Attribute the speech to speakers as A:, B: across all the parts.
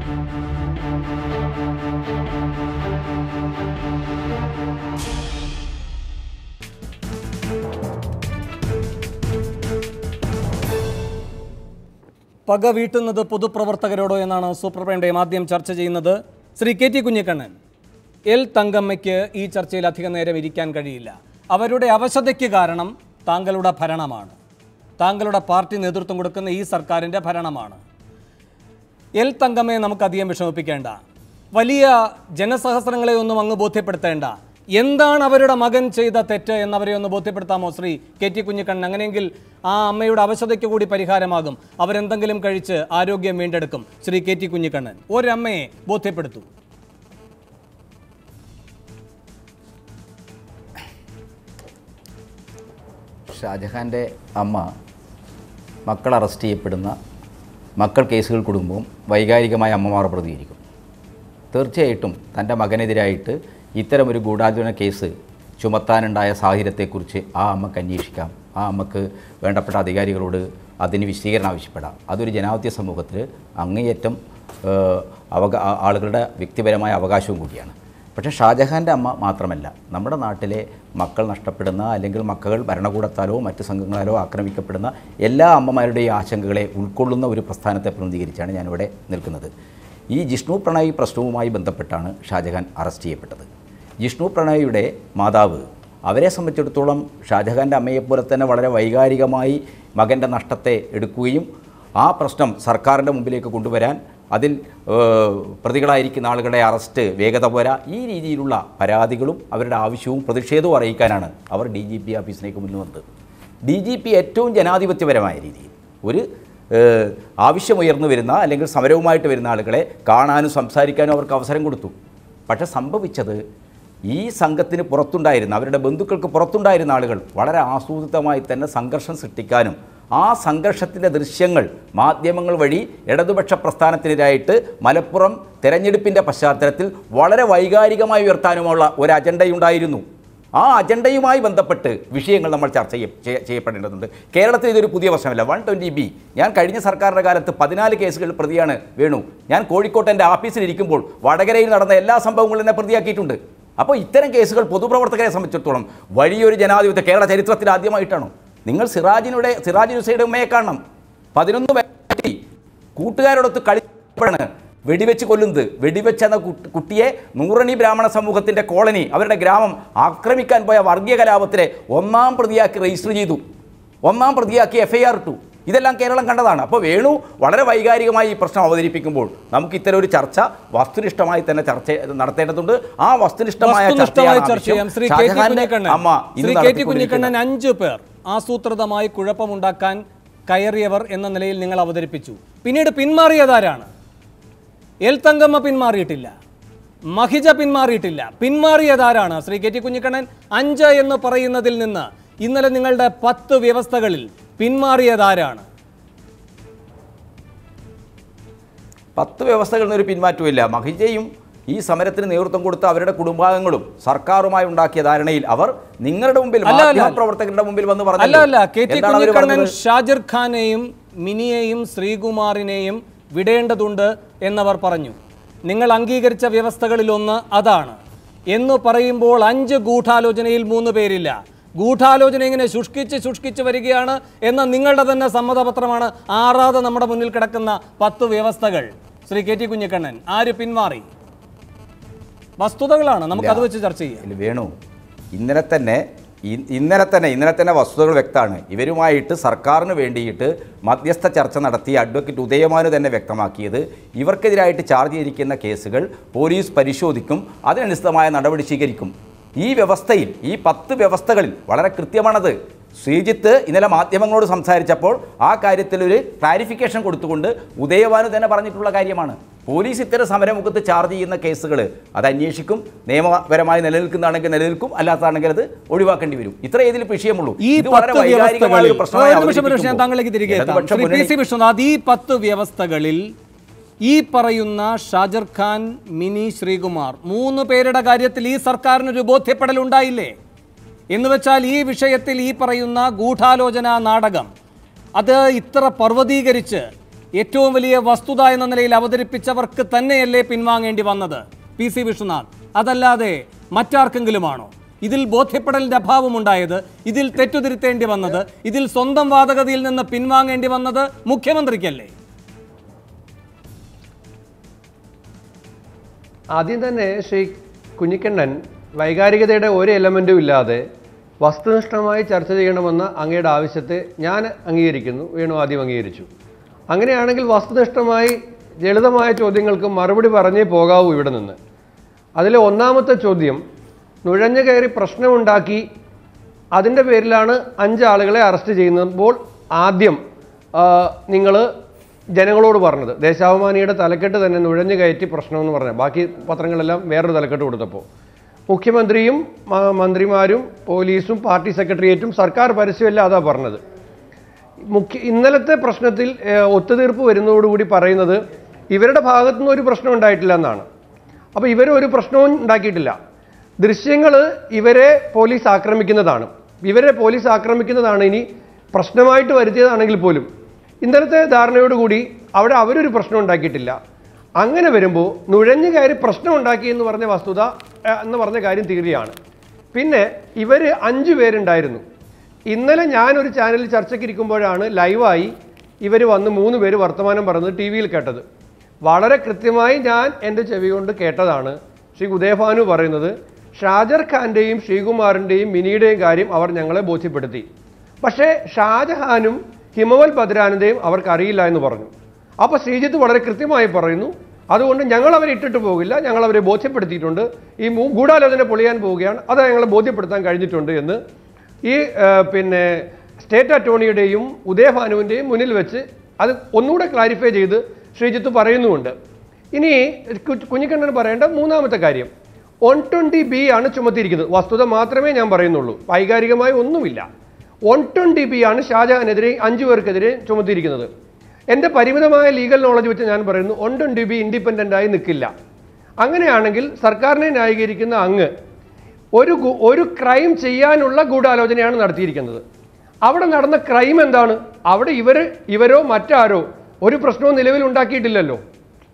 A: പക വീട്ടുന്നത് പൊതുപ്രവർത്തകരോടോ എന്നാണ് super prime ആദ്യം ചർച്ച ചെയ്യുന്നത്. ശ്രീ കെ.ടി. കുഞ്ഞിക്കണ്ണൻ, എൽ തങ്കമ്മയ്ക്ക് ഈ ചർച്ചയിൽ അധികം നേരം ഇരിക്കാൻ കഴിയില്ല. അവരുടെ അവശതയ്ക്ക് കാരണം താങ്കളുടെ ഭരണമാണ്, താങ്കളുടെ പാർട്ടി നേതൃത്വം കൊടുക്കുന്ന ഈ സർക്കാരിൻ്റെ ഭരണമാണ്. എൽ തങ്കമ്മയെ നമുക്കധികം വിഷമിപ്പിക്കേണ്ട, വലിയ ജനസഹസ്രങ്ങളെ ഒന്നും അങ്ങ് ബോധ്യപ്പെടുത്തേണ്ട. എന്താണ് അവരുടെ മകൻ ചെയ്ത തെറ്റ് എന്നവരെ ഒന്ന് ബോധ്യപ്പെടുത്താമോ ശ്രീ കെ.ടി. കുഞ്ഞിക്കണ്ണൻ? അങ്ങനെയെങ്കിൽ ആ അമ്മയുടെ അവശതയ്ക്ക് കൂടി പരിഹാരമാകും. അവരെന്തെങ്കിലും കഴിച്ച് ആരോഗ്യം വീണ്ടെടുക്കും. ശ്രീ കെ.ടി. കുഞ്ഞിക്കണ്ണൻ, ഒരമ്മയെ ബോധ്യപ്പെടുത്തൂ.
B: ഷാജഹാൻ്റെ അമ്മ മക്കൾ അറസ്റ്റ് ചെയ്യപ്പെടുന്ന മക്കൾ കേസുകൾ കുടുംബവും വൈകാരികമായ അമ്മമാർ പ്രതികരിക്കും. തീർച്ചയായിട്ടും തൻ്റെ മകനെതിരായിട്ട് ഇത്തരമൊരു ഗൂഢാലോചന കേസ് ചുമത്താനുണ്ടായ സാഹചര്യത്തെക്കുറിച്ച് ആ അമ്മക്ക് അന്വേഷിക്കാം. ആ അമ്മക്ക് വേണ്ടപ്പെട്ട അധികാരികളോട് അതിന് വിശദീകരണം ആവശ്യപ്പെടാം. അതൊരു ജനാധിപത്യ സമൂഹത്തിൽ അങ്ങേയറ്റം ആളുകളുടെ വ്യക്തിപരമായ അവകാശവും കൂടിയാണ്. പക്ഷേ ഷാജഹാൻ്റെ അമ്മ മാത്രമല്ല, നമ്മുടെ നാട്ടിലെ മക്കൾ നഷ്ടപ്പെടുന്ന അല്ലെങ്കിൽ മക്കൾ ഭരണകൂടത്താലോ മറ്റ് സംഘങ്ങളാലോ ആക്രമിക്കപ്പെടുന്ന എല്ലാ അമ്മമാരുടെയും ആശങ്കകളെ ഉൾക്കൊള്ളുന്ന ഒരു പ്രസ്ഥാനത്തെ പ്രതിനിധീകരിച്ചാണ് ഞാനിവിടെ നിൽക്കുന്നത്. ഈ ജിഷ്ണു പ്രണയ് പ്രശ്നവുമായി ബന്ധപ്പെട്ടാണ് ഷാജഹാൻ അറസ്റ്റ് ചെയ്യപ്പെട്ടത്. ജിഷ്ണു പ്രണയുടെ മാതാവ്, അവരെ സംബന്ധിച്ചിടത്തോളം ഷാജഹാൻ്റെ അമ്മയെപ്പോലെ തന്നെ വളരെ വൈകാരികമായി മകൻ്റെ നഷ്ടത്തെ എടുക്കുകയും ആ പ്രശ്നം സർക്കാരിൻ്റെ മുമ്പിലേക്ക് കൊണ്ടുവരാൻ, അതിൽ പ്രതികളായിരിക്കുന്ന ആളുകളുടെ അറസ്റ്റ് വേഗത പോരാ, ഈ രീതിയിലുള്ള പരാതികളും അവരുടെ ആവശ്യവും പ്രതിഷേധവും അറിയിക്കാനാണ് അവർ DGP ഓഫീസിലേക്ക് മുന്നിൽ വന്നത്. DGP ഏറ്റവും ജനാധിപത്യപരമായ രീതിയിൽ ഒരു ആവശ്യമുയർന്നു വരുന്ന അല്ലെങ്കിൽ സമരവുമായിട്ട് വരുന്ന ആളുകളെ കാണാനും സംസാരിക്കാനും അവർക്ക് അവസരം കൊടുത്തു. പക്ഷേ സംഭവിച്ചത്, ഈ സംഘത്തിന് പുറത്തുണ്ടായിരുന്ന, അവരുടെ ബന്ധുക്കൾക്ക് പുറത്തുണ്ടായിരുന്ന ആളുകൾ വളരെ ആസൂത്രിതമായി തന്നെ സംഘർഷം സൃഷ്ടിക്കാനും ആ സംഘർഷത്തിൻ്റെ ദൃശ്യങ്ങൾ മാധ്യമങ്ങൾ വഴി ഇടതുപക്ഷ പ്രസ്ഥാനത്തിനെതിരായിട്ട് മലപ്പുറം തെരഞ്ഞെടുപ്പിൻ്റെ പശ്ചാത്തലത്തിൽ വളരെ വൈകാരികമായി ഉയർത്താനുമുള്ള ഒരു അജണ്ടയുണ്ടായിരുന്നു. ആ അജണ്ടയുമായി ബന്ധപ്പെട്ട് വിഷയങ്ങൾ നമ്മൾ ചർച്ച ചെയ്യപ്പെടേണ്ടതുണ്ട്. കേരളത്തിൽ ഇതൊരു പുതിയ വശമല്ല. 120B, ഞാൻ കഴിഞ്ഞ സർക്കാരിൻ്റെ കാലത്ത് 14 കേസുകളിൽ പ്രതിയാണ് വേണു. ഞാൻ കോഴിക്കോട്ട് എൻ്റെ ഓഫീസിലിരിക്കുമ്പോൾ വടകരയിൽ നടന്ന എല്ലാ സംഭവങ്ങളും എന്നെ പ്രതിയാക്കിയിട്ടുണ്ട്. അപ്പോൾ ഇത്തരം കേസുകൾ പൊതുപ്രവർത്തകരെ സംബന്ധിച്ചിടത്തോളം വലിയൊരു ജനാധിപത്യ കേരള ചരിത്രത്തിൽ ആദ്യമായിട്ടാണ്. നിങ്ങൾ സിറാജ് ഹുസൈൻ്റെ ഉമ്മയെ കാണണം. 11 വ്യക്തി കൂട്ടുകാരോടൊത്ത് കളിപ്പോഴാണ് വെടിവെച്ച് കൊല്ലുന്നത്. വെടിവെച്ചെന്ന കുട്ടിയെ നൂറണി ബ്രാഹ്മണ സമൂഹത്തിൻ്റെ കോളനി, അവരുടെ ഗ്രാമം ആക്രമിക്കാൻ പോയ വർഗീയ കലാപത്തിലെ 1ാം പ്രതിയാക്കി രജിസ്റ്റർ ചെയ്തു, 1ാം പ്രതിയാക്കി FIR ഇട്ടു. ഇതെല്ലാം കേരളം കണ്ടതാണ്. അപ്പോൾ വേണു വളരെ വൈകാരികമായി ഈ പ്രശ്നം അവതരിപ്പിക്കുമ്പോൾ നമുക്ക് ഇത്തരം ഒരു ചർച്ച വസ്തുനിഷ്ഠമായി തന്നെ ചർച്ച നടത്തേണ്ടതുണ്ട്. ആ വസ്തുനിഷ്ഠമായ ചർച്ചയാണ്
A: ശ്രീ കെ.ടി. കുഞ്ഞിക്കണ്ണൻ 5 പേർ ആസൂത്രിതമായി കുഴപ്പമുണ്ടാക്കാൻ കയറിയവർ എന്ന നിലയിൽ നിങ്ങൾ അവതരിപ്പിച്ചു. പിന്നീട് പിന്മാറിയതാരാണ്? എൽ തങ്കമ്മ പിന്മാറിയിട്ടില്ല, മഹിജ പിന്മാറിയിട്ടില്ല. പിന്മാറിയതാരാണ്? ശ്രീ കെ.ടി. കുഞ്ഞിക്കണ്ണൻ, 5 എന്ന് പറയുന്നതിൽ നിന്ന് ഇന്നലെ നിങ്ങളുടെ 10 വ്യവസ്ഥകളിൽ പിന്മാറിയതാരാണ്?
B: 10 വ്യവസ്ഥകളിൽ നിന്നൊരു പിന്മാറ്റമില്ല. മഹിജയും ഈ സമരത്തിന് നേതൃത്വം കൊടുത്ത അവരുടെ കുടുംബാംഗങ്ങളും സർക്കാരുമായി ഉണ്ടാക്കിയ ധാരണയിൽ അവർ നിങ്ങളുടെ മുമ്പിൽ, പ്രവർത്തകരുടെ മുമ്പിൽ വന്ന്
A: പറഞ്ഞു. കെ.ടി. കുഞ്ഞിക്കണ്ണൻ ഷാജിർ ഖാനെയും മിനിയെയും ശ്രീകുമാറിനെയും വിടേണ്ടതുണ്ട് എന്നവർ പറഞ്ഞു. നിങ്ങൾ അംഗീകരിച്ച വ്യവസ്ഥകളിലൊന്ന് അതാണ് എന്ന് പറയുമ്പോൾ 5 ഗൂഢാലോചനയിൽ 3 പേരില്ല. ഗൂഢാലോചന ഇങ്ങനെ ശുഷ്കിച്ച് വരികയാണ് എന്ന നിങ്ങളുടെ തന്നെ സമ്മതപത്രമാണ് ആറാതെ നമ്മുടെ മുന്നിൽ കിടക്കുന്ന 10 വ്യവസ്ഥകൾ. ശ്രീ കെ.ടി. കുഞ്ഞിക്കണ്ണൻ, ആര് പിന്മാറി? വസ്തുതകളാണ്, നമുക്കത് വെച്ച് ചർച്ച ചെയ്യാം.
B: വേണു, ഇന്നലെ തന്നെ വസ്തുതകൾ വ്യക്തമാണ്. ഇവരുമായിട്ട് സർക്കാരിന് വേണ്ടിയിട്ട് മധ്യസ്ഥ ചർച്ച നടത്തിയ അഡ്വക്കേറ്റ് ഉദയമാനു തന്നെ വ്യക്തമാക്കിയത്, ഇവർക്കെതിരായിട്ട് ചാർജ് ചെയ്തിരിക്കുന്ന കേസുകൾ പോലീസ് പരിശോധിക്കും, അതിനനുസൃതമായ നടപടി സ്വീകരിക്കും. ഈ വ്യവസ്ഥയിൽ, ഈ 10 വ്യവസ്ഥകളിൽ വളരെ കൃത്യമാണത്. ശ്രീജിത്ത് ഇന്നലെ മാധ്യമങ്ങളോട് സംസാരിച്ചപ്പോൾ ആ കാര്യത്തിൽ ഒരു ക്ലാരിഫിക്കേഷൻ കൊടുത്തുകൊണ്ട് ഉദയഭാനു തന്നെ പറഞ്ഞിട്ടുള്ള കാര്യമാണ്. പോലീസ് ഇത്തരം സമരമുഖത്ത് ചാർജ് ചെയ്യുന്ന കേസുകൾ അത് അന്വേഷിക്കും, നിയമപരമായി നിലനിൽക്കുന്നതാണെങ്കിൽ നിലനിൽക്കും, അല്ലാത്തതാണെങ്കിൽ അത് ഒഴിവാക്കേണ്ടി വരും. ഇത്ര ഇതിൽ വിഷയമുള്ളൂ.
A: ഈ 10 വ്യവസ്ഥകളിൽ ഈ പറയുന്ന ഷാജിർ ഖാൻ, മിനി, ശ്രീകുമാർ 3 പേരുടെ കാര്യത്തിൽ ഈ സർക്കാരിനൊരു ബോധ്യപ്പെടലുണ്ടായില്ലേ? എന്ന് വെച്ചാൽ ഈ വിഷയത്തിൽ ഈ പറയുന്ന ഗൂഢാലോചന നാടകം അത് ഇത്ര പർവ്വതീകരിച്ച് ഏറ്റവും വലിയ വസ്തുത എന്ന നിലയിൽ അവതരിപ്പിച്ചവർക്ക് തന്നെയല്ലേ പിൻവാങ്ങേണ്ടി വന്നത് PC വിശ്വനാഥ്? അതല്ലാതെ മറ്റാർക്കെങ്കിലുമാണോ? ഇതിൽ ബോധ്യപ്പെടലിന്റെ അഭാവമുണ്ടായത്, ഇതിൽ തെറ്റുതിരുത്തേണ്ടി വന്നത്, ഇതിൽ സ്വന്തം വാദഗതിയിൽ നിന്ന് പിൻവാങ്ങേണ്ടി വന്നത് മുഖ്യമന്ത്രിക്കല്ലേ?
C: ആദ്യം തന്നെ ശ്രീ കുഞ്ഞിക്കണ്ണൻ വൈകാരികതയുടെ ഒരു എലമെൻറ്റും ഇല്ലാതെ വസ്തുനിഷ്ഠമായി ചർച്ച ചെയ്യണമെന്ന അങ്ങയുടെ ആവശ്യത്തെ ഞാൻ അംഗീകരിക്കുന്നു. വേണു ആദ്യം അംഗീകരിച്ചു. അങ്ങനെയാണെങ്കിൽ വസ്തുനിഷ്ഠമായി ലളിതമായ ചോദ്യങ്ങൾക്ക് മറുപടി പറഞ്ഞേ പോകാവൂ ഇവിടെ നിന്ന്. അതിലെ ഒന്നാമത്തെ ചോദ്യം, നുഴഞ്ഞു കയറി പ്രശ്നമുണ്ടാക്കി അതിൻ്റെ പേരിലാണ് 5 ആളുകളെ അറസ്റ്റ് ചെയ്യുമ്പോൾ ആദ്യം നിങ്ങൾ ജനങ്ങളോട് പറഞ്ഞത് ദേശാഭിമാനിയുടെ തലക്കെട്ട് തന്നെ നുഴഞ്ഞു കയറ്റി പ്രശ്നമെന്ന് പറഞ്ഞാൽ, ബാക്കി പത്രങ്ങളെല്ലാം വേറൊരു തലക്കെട്ട് കൊടുത്തപ്പോൾ മുഖ്യമന്ത്രിയും മന്ത്രിമാരും പോലീസും പാർട്ടി സെക്രട്ടേറിയറ്റും സർക്കാർ പരസ്യമല്ല അതാ പറഞ്ഞത്. ഇന്നലത്തെ പ്രശ്നത്തിൽ ഒത്തുതീർപ്പ് വരുന്നതോടുകൂടി പറയുന്നത് ഇവരുടെ ഭാഗത്തുനിന്ന് ഒരു പ്രശ്നം ഉണ്ടായിട്ടില്ല എന്നാണ്. അപ്പോൾ ഇവരൊരു പ്രശ്നവും ഉണ്ടാക്കിയിട്ടില്ല. ദൃശ്യങ്ങൾ ഇവരെ പോലീസ് ആക്രമിക്കുന്നതാണ് ഇനി പ്രശ്നമായിട്ട് വരുത്തിയതാണെങ്കിൽ പോലും ഇന്നലത്തെ ധാരണയോടുകൂടി അവിടെ അവരൊരു പ്രശ്നം ഉണ്ടാക്കിയിട്ടില്ല. അങ്ങനെ വരുമ്പോൾ നുഴഞ്ഞു കയറി പ്രശ്നം ഉണ്ടാക്കി എന്ന് പറഞ്ഞ വസ്തുത എന്ന് പറഞ്ഞ കാര്യം തീരുകയാണ്. പിന്നെ ഇവർ 5 പേരുണ്ടായിരുന്നു. ഇന്നലെ ഞാനൊരു ചാനലിൽ ചർച്ചയ്ക്കിരിക്കുമ്പോഴാണ് ലൈവായി ഇവർ വന്ന് 3 പേര് വർത്തമാനം പറഞ്ഞത് ടി വിയിൽ കേട്ടത്. വളരെ കൃത്യമായി ഞാൻ എൻ്റെ ചെവി കൊണ്ട് കേട്ടതാണ് ശ്രീ ഉദയഭാനു പറയുന്നത്, ഷാജർ ഖാൻ്റെയും ശ്രീകുമാറിൻ്റെയും മിനിയുടെയും കാര്യം അവർ ഞങ്ങളെ ബോധ്യപ്പെടുത്തി. പക്ഷേ ഷാജഹാനും ഹിമവൽ ബദ്രാനിൻ്റെയും അവർക്കറിയില്ല എന്ന് പറഞ്ഞു. അപ്പോൾ ശ്രീജിത്ത് വളരെ കൃത്യമായി പറയുന്നു, അതുകൊണ്ട് ഞങ്ങൾ അവരെ ഇട്ടിട്ട് പോകില്ല, ഞങ്ങൾ അവരെ ബോധ്യപ്പെടുത്തിയിട്ടുണ്ട്, ഈ ഗൂഢാലോചന പൊളിയാൻ പോവുകയാണ്, അത് ഞങ്ങളെ ബോധ്യപ്പെടുത്താൻ കഴിഞ്ഞിട്ടുണ്ട് എന്ന് ഈ പിന്നെ സ്റ്റേറ്റ് അറ്റോർണിയുടെയും ഉദയഭാനുവിൻ്റെയും മുന്നിൽ വെച്ച് അത് ഒന്നുകൂടെ ക്ലാരിഫൈ ചെയ്ത് ശ്രീജിത്ത് പറയുന്നുമുണ്ട്. ഇനി കുഞ്ഞിക്കണ്ണൻ പറയേണ്ട മൂന്നാമത്തെ കാര്യം, 120B ആണ് ചുമത്തിയിരിക്കുന്നത്. വസ്തുത മാത്രമേ ഞാൻ പറയുന്നുള്ളൂ, വൈകാരികമായി ഒന്നുമില്ല. 120B ആണ് ഷാജഹാനെതിരെ 5 പേർക്കെതിരെ ചുമത്തിയിരിക്കുന്നത്. എൻ്റെ പരിമിതമായ ലീഗൽ നോളജ് വെച്ച് ഞാൻ പറയുന്നു 120B ഇൻഡിപെൻഡൻ്റായി നിൽക്കില്ല. അങ്ങനെയാണെങ്കിൽ സർക്കാരിനെ ന്യായീകരിക്കുന്ന അങ്ങ് ഒരു ക്രൈം ചെയ്യാനുള്ള ഗൂഢാലോചനയാണ് നടത്തിയിരിക്കുന്നത്. അവിടെ നടന്ന ക്രൈം എന്താണ്? അവിടെ ഇവരോ മറ്റാരോ ഒരു പ്രശ്നവും നിലവിൽ ഉണ്ടാക്കിയിട്ടില്ലല്ലോ.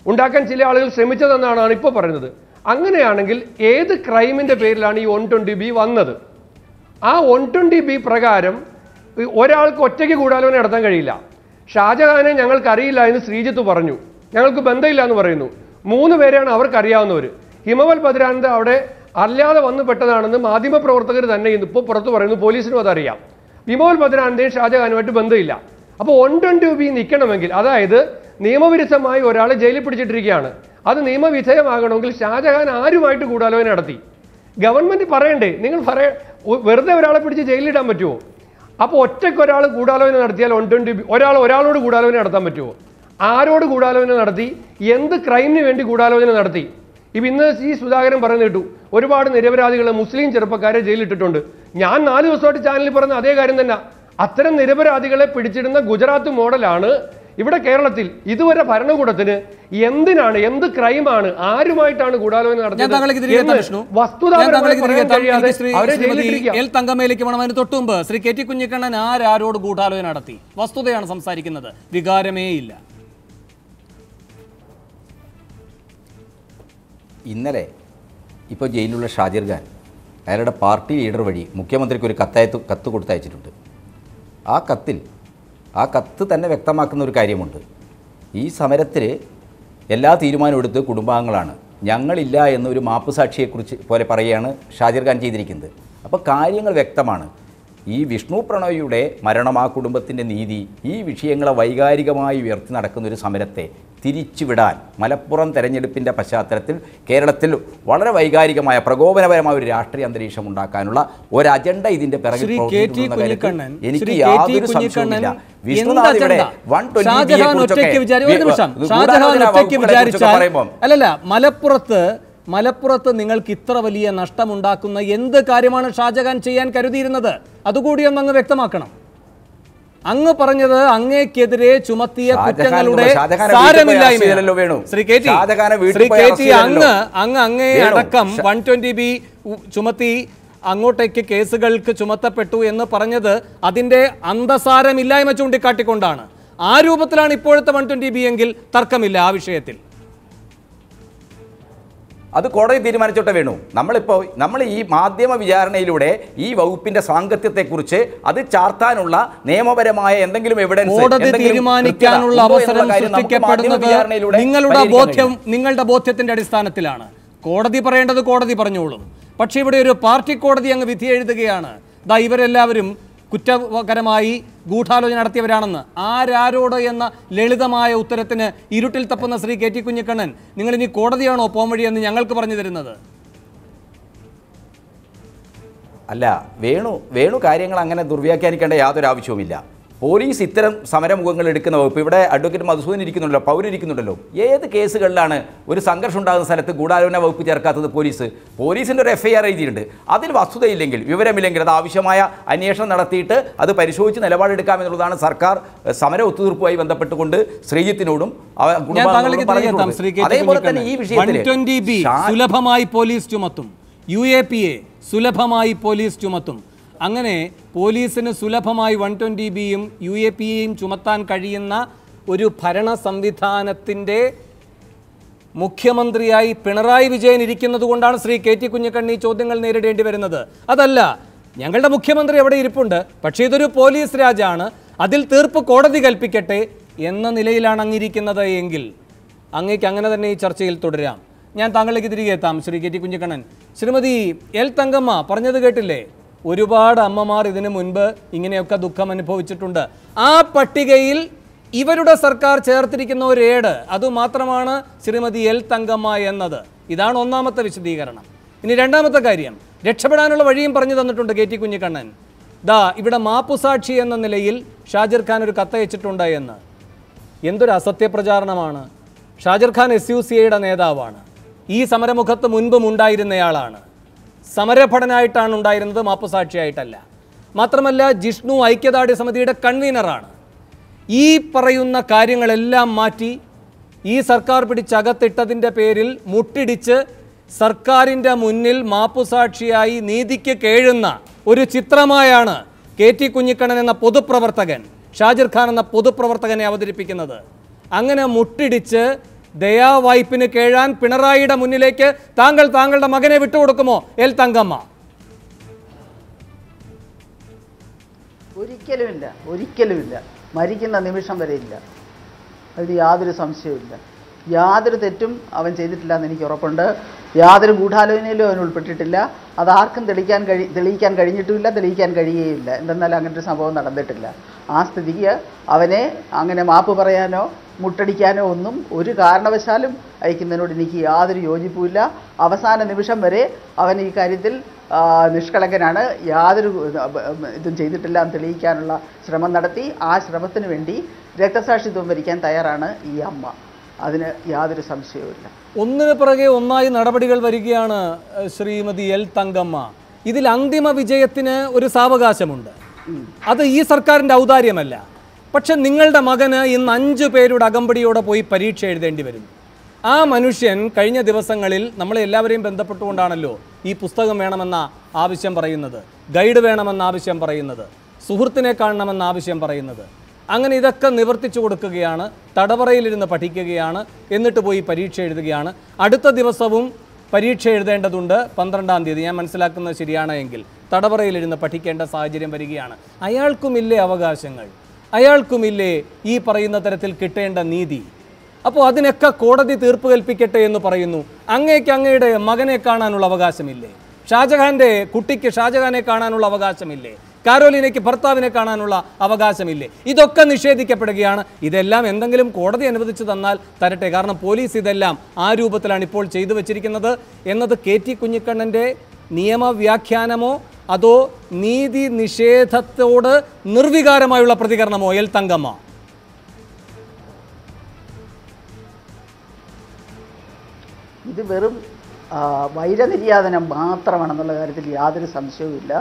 C: ഉണ്ടാക്കാൻ ചില ആളുകൾ ശ്രമിച്ചതെന്നാണ് ഇപ്പോൾ പറയുന്നത്. അങ്ങനെയാണെങ്കിൽ ഏത് ക്രൈമിൻ്റെ പേരിലാണ് ഈ 120B വന്നത്? ആ 120B പ്രകാരം ഒരാൾക്ക് ഒറ്റയ്ക്ക് ഗൂഢാലോചന നടത്താൻ കഴിയില്ല. ഷാജഹാനെ ഞങ്ങൾക്കറിയില്ല എന്ന് ശ്രീജിത്ത് പറഞ്ഞു, ഞങ്ങൾക്ക് ബന്ധമില്ല എന്ന് പറയുന്നു. 3 പേരെയാണ് അവർക്കറിയാവുന്നവർ. ഹിമവൽ ബദ്രാനന്ദ അവിടെ അല്ലാതെ വന്നു പെട്ടതാണെന്ന് മാധ്യമപ്രവർത്തകർ തന്നെ ഇപ്പോൾ പുറത്തു പറയുന്നു, പോലീസിനും അതറിയാം. ഹിമവൽ ബദ്രാനന്ദയും ഷാജഹാനുമായിട്ട് ബന്ധമില്ല. അപ്പോൾ 120B നിൽക്കണമെങ്കിൽ, അതായത് നിയമവിരുദ്ധമായി ഒരാളെ ജയിലിൽ പിടിച്ചിട്ടിരിക്കുകയാണ്, അത് നിയമവിധേയമാകണമെങ്കിൽ ഷാജഹാൻ ആരുമായിട്ട് ഗൂഢാലോചന നടത്തി? ഗവൺമെൻറ് പറയണ്ടേ? നിങ്ങൾ വെറുതെ ഒരാളെ പിടിച്ച് ജയിലിലിടാൻ പറ്റുമോ? അപ്പോൾ ഒറ്റയ്ക്ക് ഒരാൾ ഗൂഢാലോചന നടത്തിയാൽ 120B ഒരാളോട് ഗൂഢാലോചന നടത്താൻ പറ്റുമോ? ആരോട് ഗൂഢാലോചന നടത്തി? എന്ത് ക്രൈമിന് വേണ്ടി ഗൂഢാലോചന നടത്തി? ഇന്ന് ഈ സുധാകരൻ പറഞ്ഞു കേട്ടു, ഒരുപാട് നിരപരാധികളെ മുസ്ലിം ചെറുപ്പക്കാരെ ജയിലിട്ടിട്ടുണ്ട്. ഞാൻ 4 ദിവസമായിട്ട് ചാനലിൽ പറഞ്ഞ അതേ കാര്യം തന്നെ. അത്തരം നിരപരാധികളെ പിടിച്ചിടുന്ന ഗുജറാത്ത് മോഡലാണ് ഇവിടെ കേരളത്തിൽ. ഇതുവരെ ഭരണകൂടത്തിന് എന്ത് ക്രൈമാണ്, ആരുമായിട്ടാണ് ഗൂഢാലോചന നടത്തിയത്?
A: തങ്കമയിലേക്ക് വേണം. അതിന് തൊട്ടുമുമ്പ് ശ്രീ KT കുഞ്ഞിക്കണ്ണൻ ആരോട് ഗൂഢാലോചന നടത്തി? വസ്തുതയാണ് സംസാരിക്കുന്നത്, വികാരമേ ഇല്ല.
B: ഇന്നലെ ഇപ്പോൾ ജയിലിലുള്ള ഷാജിർ ഖാൻ അയാളുടെ പാർട്ടി ലീഡർ വഴി മുഖ്യമന്ത്രിക്ക് ഒരു കത്ത് കൊടുത്തയച്ചിട്ടുണ്ട്. ആ കത്ത് തന്നെ വ്യക്തമാക്കുന്ന ഒരു കാര്യമുണ്ട്. ഈ സമരത്തിൽ എല്ലാ തീരുമാനവും എടുത്ത് കുടുംബാംഗങ്ങളാണ്, ഞങ്ങളില്ല എന്നൊരു മാപ്പ് സാക്ഷിയെക്കുറിച്ച് പോലെ പറയുകയാണ് ഷാജിർ ഖാൻ ചെയ്തിരിക്കുന്നത്. അപ്പോൾ കാര്യങ്ങൾ വ്യക്തമാണ്. ഈ വിഷ്ണു പ്രണോയിയുടെ മരണം, ആ കുടുംബത്തിൻ്റെ നീതി, ഈ വിഷയങ്ങളെ വൈകാരികമായി ഉയർത്തി നടക്കുന്ന ഒരു സമരത്തെ തിരിച്ചുവിടാൻ മലപ്പുറം തെരഞ്ഞെടുപ്പിൻ്റെ പശ്ചാത്തലത്തിൽ കേരളത്തിൽ വളരെ വൈകാരികമായ പ്രകോപനപരമായ ഒരു രാഷ്ട്രീയ അന്തരീക്ഷം ഉണ്ടാക്കാനുള്ള ഒരു അജണ്ട ഇതിൻ്റെ പിറകിൽ എനിക്ക് യാതൊരു സംശയവുമില്ല.
A: മലപ്പുറത്ത് നിങ്ങൾക്ക് ഇത്ര വലിയ നഷ്ടമുണ്ടാക്കുന്ന എന്ത് കാര്യമാണ് ഷാജഹാൻ ചെയ്യാൻ കരുതിയിരുന്നത്? അതുകൂടി ഒന്നങ്ങ് വ്യക്തമാക്കണം. അങ്ങ് പറഞ്ഞത് അങ്ങേക്കെതിരെ ചുമത്തിയ കുറ്റങ്ങളുടെ സാരമില്ലായ്മ. ശ്രീ KT അങ്ങയെ അടക്കം 120B ചുമത്തി അങ്ങോട്ടേക്ക് കേസുകൾക്ക് ചുമത്തപ്പെട്ടു എന്ന് പറഞ്ഞത് അതിൻ്റെ അന്തസാരമില്ലായ്മ ചൂണ്ടിക്കാട്ടിക്കൊണ്ടാണ്. ആ രൂപത്തിലാണ് ഇപ്പോഴത്തെ 120B എങ്കിൽ തർക്കമില്ല ആ വിഷയത്തിൽ.
B: അത് കോടതി തീരുമാനിച്ചോട്ടെ വേണു. നമ്മൾ ഈ മാധ്യമ വിചാരണയിലൂടെ ഈ വകുപ്പിന്റെ സാങ്കത്യത്തെക്കുറിച്ച് അത് ചാർത്താനുള്ള നിയമപരമായ എന്തെങ്കിലും എവിഡൻസ്
A: കോടതി തീരുമാനിക്കാനുള്ള അവസരം സൃഷ്ടിക്കപ്പെടുന്നത് നിങ്ങളുടെ ബോധ്യത്തിന്റെ അടിസ്ഥാനത്തിലാണ്. കോടതി പറയേണ്ടത് കോടതി പറഞ്ഞോളും. പക്ഷേ ഇവിടെ ഒരു പാർട്ടി കോടതി അങ്ങ് വിധി എഴുതുകയാണ്, ദാ ഇവരെല്ലാവരും കുറ്റകരമായി ഗൂഢാലോചന നടത്തിയവരാണെന്ന്. ആരാരോട് എന്ന ലളിതമായ ഉത്തരത്തിന് ഇരുട്ടിൽ തപ്പുന്ന ശ്രീ KT കുഞ്ഞിക്കണ്ണൻ, നിങ്ങൾ ഇനി കോടതിയാണോ പോംവഴിയെന്ന് ഞങ്ങൾക്ക് പറഞ്ഞു തരുന്നത്?
B: അല്ല, വേണു കാര്യങ്ങൾ അങ്ങനെ ദുർവ്യാഖ്യാനിക്കേണ്ട യാതൊരു ആവശ്യവുമില്ല. പോലീസ് ഇത്തരം സമരമുഖങ്ങൾ എടുക്കുന്ന വകുപ്പ്, ഇവിടെ അഡ്വക്കേറ്റ് മധുസൂദൻ ഇരിക്കുന്നുണ്ടല്ലോ, പൗരിരിക്കുന്നുണ്ടല്ലോ, ഏത് കേസുകളിലാണ് ഒരു സംഘർഷം ഉണ്ടാകുന്ന സ്ഥലത്ത് ഗൂഢാലോചന വകുപ്പ് ചേർക്കാത്തത്? പോലീസിൻ്റെ ഒരു FIR എഴുതിയിട്ടുണ്ട്. അതിൽ വസ്തുതയില്ലെങ്കിൽ, വിവരമില്ലെങ്കിൽ അത് ആവശ്യമായ അന്വേഷണം നടത്തിയിട്ട് അത് പരിശോധിച്ച് നിലപാടെടുക്കാമെന്നുള്ളതാണ് സർക്കാർ സമര ഒത്തുതീർപ്പുമായി ബന്ധപ്പെട്ടുകൊണ്ട് ശ്രീജിത്തിനോടും അതേപോലെ തന്നെ ഈ വിഷയത്തിൽ
A: 120B സുലഭമായി പോലീസ് ചുമത്തും, UAPA സുലഭമായി പോലീസ് ചുമത്തും. അങ്ങനെ പോലീസിന് സുലഭമായി 120Bയും UAPAയും ചുമത്താൻ കഴിയുന്ന ഒരു ഭരണ സംവിധാനത്തിൻ്റെ മുഖ്യമന്ത്രിയായി പിണറായി വിജയൻ ഇരിക്കുന്നത് കൊണ്ടാണ് ശ്രീ KT കുഞ്ഞിക്കണ്ണൻ ഈ ചോദ്യങ്ങൾ നേരിടേണ്ടി വരുന്നത്. അതല്ല, ഞങ്ങളുടെ മുഖ്യമന്ത്രി അവിടെ ഇരിപ്പുണ്ട്, പക്ഷേ ഇതൊരു പോലീസ് രാജാണ്, അതിൽ തീർപ്പ് കോടതി കൽപ്പിക്കട്ടെ എന്ന നിലയിലാണ് അങ്ങിരിക്കുന്നത് എങ്കിൽ അങ്ങേക്ക് അങ്ങനെ തന്നെ ഈ ചർച്ചയിൽ തുടരാം. ഞാൻ താങ്കളിലേക്ക് തിരികെ എത്താം. ശ്രീ KT കുഞ്ഞിക്കണ്ണൻ, ശ്രീമതി L തങ്കമ്മ പറഞ്ഞത് കേട്ടില്ലേ? ഒരുപാട് അമ്മമാർ ഇതിനു മുൻപ് ഇങ്ങനെയൊക്കെ ദുഃഖം അനുഭവിച്ചിട്ടുണ്ട്. ആ പട്ടികയിൽ ഇവരുടെ സർക്കാർ ചേർത്തിരിക്കുന്ന ഒരു ഏട് അതുമാത്രമാണ് ശ്രീമതി L തങ്കമ്മ എന്നത്. ഇതാണ് ഒന്നാമത്തെ വിശദീകരണം. ഇനി രണ്ടാമത്തെ കാര്യം, രക്ഷപ്പെടാനുള്ള വഴിയും പറഞ്ഞു തന്നിട്ടുണ്ട് KT കുഞ്ഞിക്കണ്ണൻ. ദാ ഇവിടെ മാപ്പുസാക്ഷി എന്ന നിലയിൽ ഷാജിർ ഖാൻ ഒരു കത്തയച്ചിട്ടുണ്ട് എന്ന്. എന്തൊരു അസത്യപ്രചാരണമാണ്! ഷാജിർ ഖാൻ SUCIയുടെ നേതാവാണ്, ഈ സമരമുഖത്ത് മുൻപും ഉണ്ടായിരുന്നയാളാണ്, സമരഭടനായിട്ടാണ് ഉണ്ടായിരുന്നത്, മാപ്പുസാക്ഷിയായിട്ടല്ല. മാത്രമല്ല ജിഷ്ണു ഐക്യദാർഢ്യ സമിതിയുടെ കൺവീനറാണ്. ഈ പറയുന്ന കാര്യങ്ങളെല്ലാം മാറ്റി ഈ സർക്കാർ പിടിച്ചകത്തിട്ടതിൻ്റെ പേരിൽ മുട്ടിടിച്ച് സർക്കാരിൻ്റെ മുന്നിൽ മാപ്പുസാക്ഷിയായി നീതിക്ക് കേഴുന്ന ഒരു ചിത്രമായാണ് KT കുഞ്ഞിക്കണ്ണൻ എന്ന പൊതുപ്രവർത്തകൻ, ഷാജിർ ഖാൻ എന്ന പൊതുപ്രവർത്തകനെ അവതരിപ്പിക്കുന്നത്. അങ്ങനെ മുട്ടിടിച്ച് ദയാവായ്പിന് കേഴാൻ പിണറായിയുടെ മുന്നിലേക്ക് താങ്കളുടെ മകനെ വിട്ടുകൊടുക്കുമോ L തങ്കമ്മ?
D: ഒരിക്കലുമില്ല. മരിക്കുന്ന നിമിഷം വരെ ഇല്ല. അതിൽ യാതൊരു സംശയവുമില്ല. യാതൊരു തെറ്റും അവൻ ചെയ്തിട്ടില്ല എന്ന് എനിക്ക് ഉറപ്പുണ്ട്. യാതൊരു ഗൂഢാലോചനയിലും അവൻ ഉൾപ്പെട്ടിട്ടില്ല. അതാർക്കും തെളിയിക്കാൻ കഴിഞ്ഞിട്ടുമില്ല, തെളിയിക്കാൻ കഴിയുകയില്ല. എന്തെന്നാൽ അങ്ങനൊരു സംഭവം നടന്നിട്ടില്ല. ആ സ്ഥിതിക്ക് അവനെ അങ്ങനെ മാപ്പ് പറയാനോ മുട്ടടിക്കാനോ ഒന്നും ഒരു കാരണവശാലും അയക്കുന്നതിനോട് എനിക്ക് യാതൊരു യോജിപ്പുമില്ല. അവസാന നിമിഷം വരെ അവൻ ഈ കാര്യത്തിൽ നിഷ്കളങ്കനാണ്, യാതൊരു ഇതും ചെയ്തിട്ടില്ല എന്ന് തെളിയിക്കാനുള്ള ശ്രമം നടത്തി. ആ ശ്രമത്തിന് വേണ്ടി രക്തസാക്ഷിത്വം വരിക്കാൻ തയ്യാറാണ് ഈ അമ്മ. അതിന് യാതൊരു സംശയവുമില്ല.
A: ഒന്നിനു പിറകെ ഒന്നായി നടപടികൾ വരികയാണ് ശ്രീമതി L തങ്കമ്മ. ഇതിൽ അന്തിമ വിജയത്തിന് ഒരു സാവകാശമുണ്ട്. അത് ഈ സർക്കാരിൻ്റെ ഔദാര്യമല്ല. പക്ഷെ നിങ്ങളുടെ മകന് ഇന്ന് 5 പേരുടെ അകമ്പടിയോടെ പോയി പരീക്ഷ എഴുതേണ്ടി വരും. ആ മനുഷ്യൻ കഴിഞ്ഞ ദിവസങ്ങളിൽ നമ്മളെ എല്ലാവരെയും ബന്ധപ്പെട്ടുകൊണ്ടാണല്ലോ ഈ പുസ്തകം വേണമെന്ന ആവശ്യം പറയുന്നത്, ഗൈഡ് വേണമെന്ന ആവശ്യം പറയുന്നത്, സുഹൃത്തിനെ കാണണമെന്ന ആവശ്യം പറയുന്നത്. അങ്ങനെ ഇതൊക്കെ നിവർത്തിച്ചു കൊടുക്കുകയാണ്. തടവറയിലിരുന്ന് പഠിക്കുകയാണ്, എന്നിട്ട് പോയി പരീക്ഷ എഴുതുകയാണ്. അടുത്ത ദിവസവും പരീക്ഷ എഴുതേണ്ടതുണ്ട്, 12-ാം തീയതി. ഞാൻ മനസ്സിലാക്കുന്നത് ശരിയാണ് എങ്കിൽ തടവറയിലിരുന്ന് പഠിക്കേണ്ട സാഹചര്യം വരികയാണ്. അയാൾക്കുമില്ലേ അവകാശങ്ങൾ? അയാൾക്കുമില്ലേ ഈ പറയുന്ന തരത്തിൽ കിട്ടേണ്ട നീതി? അപ്പോൾ അതിനൊക്കെ കോടതി തീർപ്പ് കൽപ്പിക്കട്ടെ എന്ന് പറയുന്നു. അങ്ങേക്ക് അങ്ങയുടെ മകനെ കാണാനുള്ള അവകാശമില്ലേ? ഷാജഹാൻ്റെ കുട്ടിക്ക് ഷാജഹാനെ കാണാനുള്ള അവകാശമില്ലേ? കാരോലിനയ്ക്ക് ഭർത്താവിനെ കാണാനുള്ള അവകാശമില്ലേ? ഇതൊക്കെ നിഷേധിക്കപ്പെടുകയാണ്. ഇതെല്ലാം എന്തെങ്കിലും കോടതി അനുവദിച്ചു തന്നാൽ തരട്ടെ. കാരണം പോലീസ് ഇതെല്ലാം ആ രൂപത്തിലാണ് ഇപ്പോൾ ചെയ്തു വച്ചിരിക്കുന്നത് എന്നത് KT കുഞ്ഞിക്കണ്ണൻ്റെ നിയമവ്യാഖ്യാനമോ അതോ നീതി നിഷേധത്തോട് നിർവികാരമായുള്ള പ്രതികരണമോ L തങ്കമ്മ?
D: ഇത് വെറും വൈരനിര്യാതനം മാത്രമാണെന്നുള്ള കാര്യത്തിൽ യാതൊരു സംശയവുമില്ല.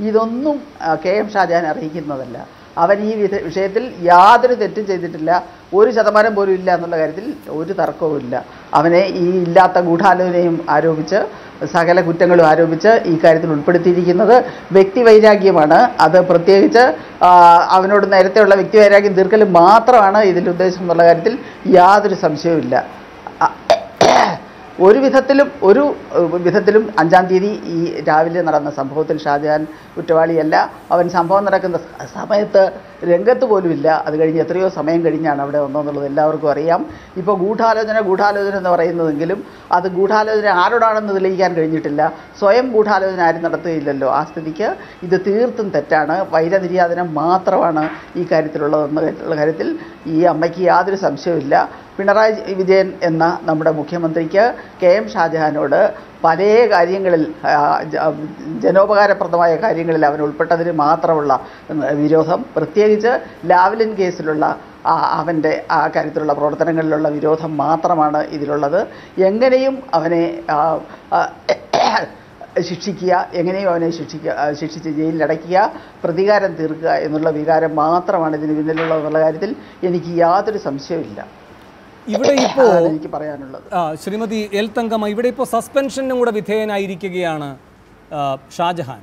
D: ഇതൊന്നും KM ഷാജഹാൻ അറിയിക്കുന്നതല്ല. അവൻ ഈ വിഷയത്തിൽ യാതൊരു തെറ്റും ചെയ്തിട്ടില്ല, 1% പോലും ഇല്ല എന്നുള്ള കാര്യത്തിൽ ഒരു തർക്കവുമില്ല. അവനെ ഈ ഇല്ലാത്ത ഗൂഢാലോചനയും ആരോപിച്ച് സകല കുറ്റങ്ങളും ആരോപിച്ച് ഈ കാര്യത്തിൽ ഉൾപ്പെടുത്തിയിരിക്കുന്നത്. വ്യക്തിവൈരാഗ്യമാണ് അത്. പ്രത്യേകിച്ച് അവനോട് നേരത്തെയുള്ള വ്യക്തിവൈരാഗ്യം തീർക്കൽ മാത്രമാണ് ഇതിൻ്റെ ഉദ്ദേശം എന്നുള്ള കാര്യത്തിൽ യാതൊരു സംശയവുമില്ല. ഒരു വിധത്തിലും 5-ാം തീയതി ഈ രാവിലെ നടന്ന സംഭവത്തിൽ ഷാജഹാൻ കുറ്റവാളിയല്ല. അവൻ സംഭവം നടക്കുന്ന സമയത്ത് രംഗത്ത് പോലുമില്ല. അത് കഴിഞ്ഞ് എത്രയോ സമയം കഴിഞ്ഞാണ് അവിടെ വന്നതെന്നുള്ളത് എല്ലാവർക്കും അറിയാം. ഇപ്പോൾ ഗൂഢാലോചന എന്ന് പറയുന്നതെങ്കിലും അത് ഗൂഢാലോചന ആരോടാണെന്ന് തെളിയിക്കാൻ കഴിഞ്ഞിട്ടില്ല. സ്വയം ഗൂഢാലോചന ആരും നടത്തുകയില്ലല്ലോ. ആ സ്ഥിതിക്ക് ഇത് തീർത്തും തെറ്റാണ്. വൈരനിര്യാതനം മാത്രമാണ് ഈ കാര്യത്തിലുള്ളതെന്നുള്ള കാര്യത്തിൽ ഈ അമ്മയ്ക്ക് യാതൊരു സംശയവുമില്ല. പിണറായി വിജയൻ എന്ന നമ്മുടെ മുഖ്യമന്ത്രിക്ക് KM ഷാജഹാനോട് പല കാര്യങ്ങളിൽ ജനോപകാരപ്രദമായ കാര്യങ്ങളിൽ അവൻ ഉൾപ്പെട്ടതിന് മാത്രമുള്ള വിരോധം, പ്രത്യേകിച്ച് ലാവ്ലിൻ കേസിലുള്ള അവൻ്റെ ആ കാര്യത്തിലുള്ള പ്രവർത്തനങ്ങളിലുള്ള വിരോധം മാത്രമാണ് ഇതിലുള്ളത്. എങ്ങനെയും അവനെ ശിക്ഷിക്കുക, എങ്ങനെയും അവനെ ശിക്ഷിച്ച് ജയിലിലടയ്ക്കുക, പ്രതികാരം തീർക്കുക എന്നുള്ള വികാരം മാത്രമാണ് ഇതിന് പിന്നിലുള്ളതെന്നുള്ള കാര്യത്തിൽ എനിക്ക് യാതൊരു സംശയവുമില്ല.
A: ഇവിടെ ഇപ്പോൾ
D: എനിക്ക് പറയാനുള്ളത്
A: ശ്രീമതി എൽ തങ്കമ്മ, ഇവിടെ ഇപ്പോൾ സസ്പെൻഷനും കൂടെ വിധേയനായിരിക്കുകയാണ് ഷാജഹാൻ.